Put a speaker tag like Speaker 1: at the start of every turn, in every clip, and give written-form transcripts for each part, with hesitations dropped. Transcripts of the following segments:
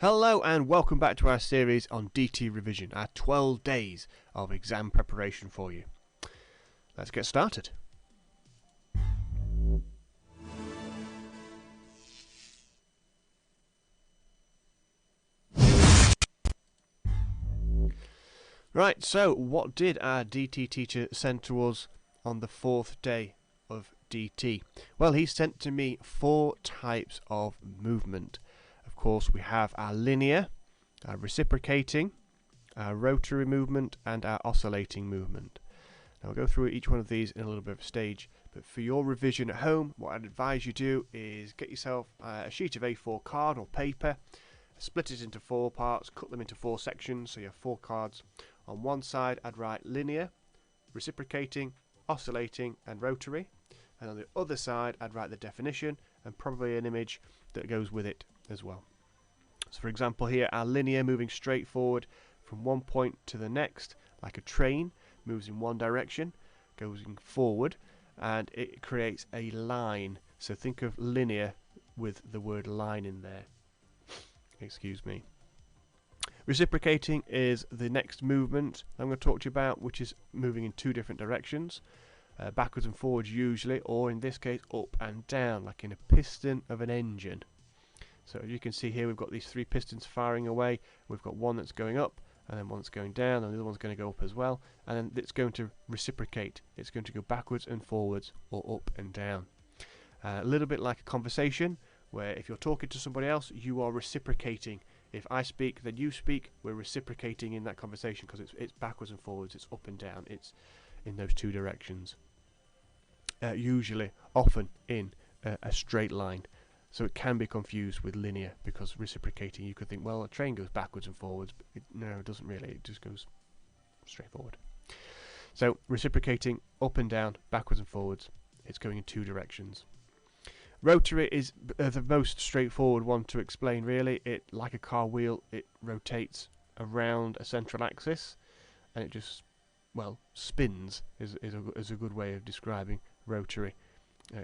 Speaker 1: Hello and welcome back to our series on DT Revision, our 12 days of exam preparation for you. Let's get started. Right, so what did our DT teacher send to us on the 4th day of DT? Well, he sent to me 4 types of movement. Of course, we have our linear, our reciprocating, our rotary movement, and our oscillating movement. Now, I'll go through each one of these in a little bit of a stage, but for your revision at home, what I'd advise you do is get yourself a sheet of A4 card or paper, split it into 4 parts, cut them into 4 sections, so you have 4 cards. On one side, I'd write linear, reciprocating, oscillating, and rotary, and on the other side, I'd write the definition and probably an image that goes with it as well. So for example here, our linear moving straight forward from one point to the next, like a train, moves in one direction, goes forward, and it creates a line. So think of linear with the word line in there. Excuse me. Reciprocating is the next movement I'm going to talk to you about, which is moving in 2 different directions, backwards and forwards usually, or in this case up and down, like in a piston of an engine. So as you can see here, we've got these 3 pistons firing away. We've got one that's going up, and then one that's going down, and the other one's going to go up as well, and then it's going to reciprocate. It's going to go backwards and forwards, or up and down. A little bit like a conversation, where if you're talking to somebody else, you are reciprocating. If I speak, then you speak. We're reciprocating in that conversation because it's backwards and forwards, it's up and down, it's in those 2 directions. Usually, often in a straight line. So it can be confused with linear, because reciprocating, you could think, well, a train goes backwards and forwards, but no, it doesn't really, it just goes straight forward. So reciprocating, up and down, backwards and forwards, it's going in 2 directions. Rotary is the most straightforward one to explain, really. It, like a car wheel, it rotates around a central axis, and it just, well, spins is a good way of describing rotary,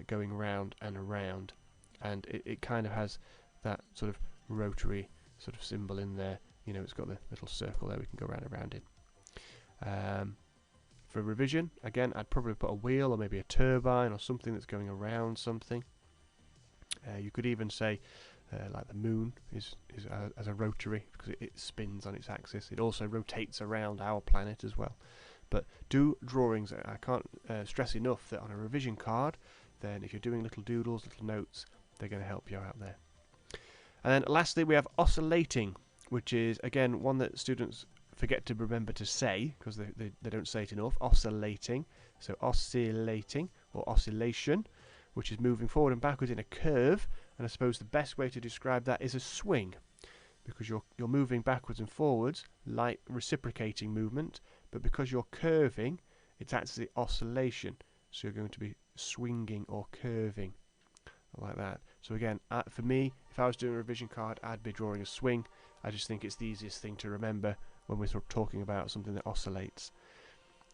Speaker 1: going round and around. And it kind of has that sort of rotary sort of symbol in there. You know, it's got the little circle there we can go round and round in. For revision, again, I'd probably put a wheel or maybe a turbine or something that's going around something. You could even say, like the moon is as a rotary, because it spins on its axis. It also rotates around our planet as well. But do drawings. I can't stress enough that on a revision card, then if you're doing little doodles, little notes, they're going to help you out there. And then lastly, we have oscillating, which is again one that students forget to remember to say because they don't say it enough. Oscillating, so oscillating or oscillation, which is moving forward and backwards in a curve. And I suppose the best way to describe that is a swing, because you're moving backwards and forwards like reciprocating movement, but because you're curving, it's actually oscillation. So you're going to be swinging or curving like that. So again, for me, if I was doing a revision card, I'd be drawing a swing. I just think it's the easiest thing to remember when we're sort of talking about something that oscillates.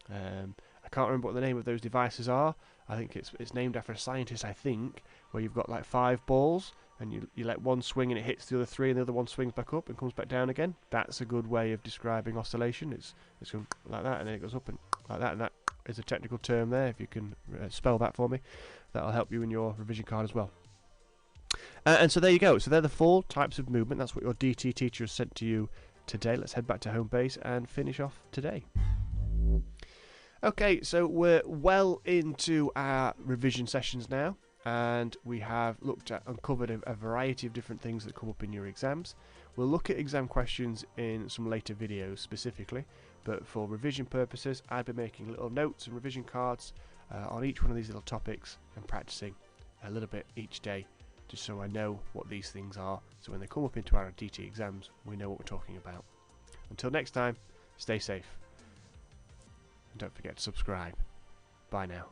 Speaker 1: I can't remember what the name of those devices are. I think it's named after a scientist, I think, where you've got like 5 balls and you let one swing and it hits the other 3 and the other one swings back up and comes back down again. That's a good way of describing oscillation. It's going like that and then it goes up and like that, and that is a technical term there. If you can spell that for me, that'll help you in your revision card as well. And so there you go. So they're the 4 types of movement. That's what your DT teacher has sent to you today. Let's head back to home base and finish off today. Okay, so we're well into our revision sessions now, and we have uncovered a variety of different things that come up in your exams. We'll look at exam questions in some later videos specifically, but for revision purposes, I'd be making little notes and revision cards on each one of these little topics and practicing a little bit each day, just so I know what these things are, so when they come up into our DT exams, we know what we're talking about. Until next time, stay safe. And don't forget to subscribe. Bye now.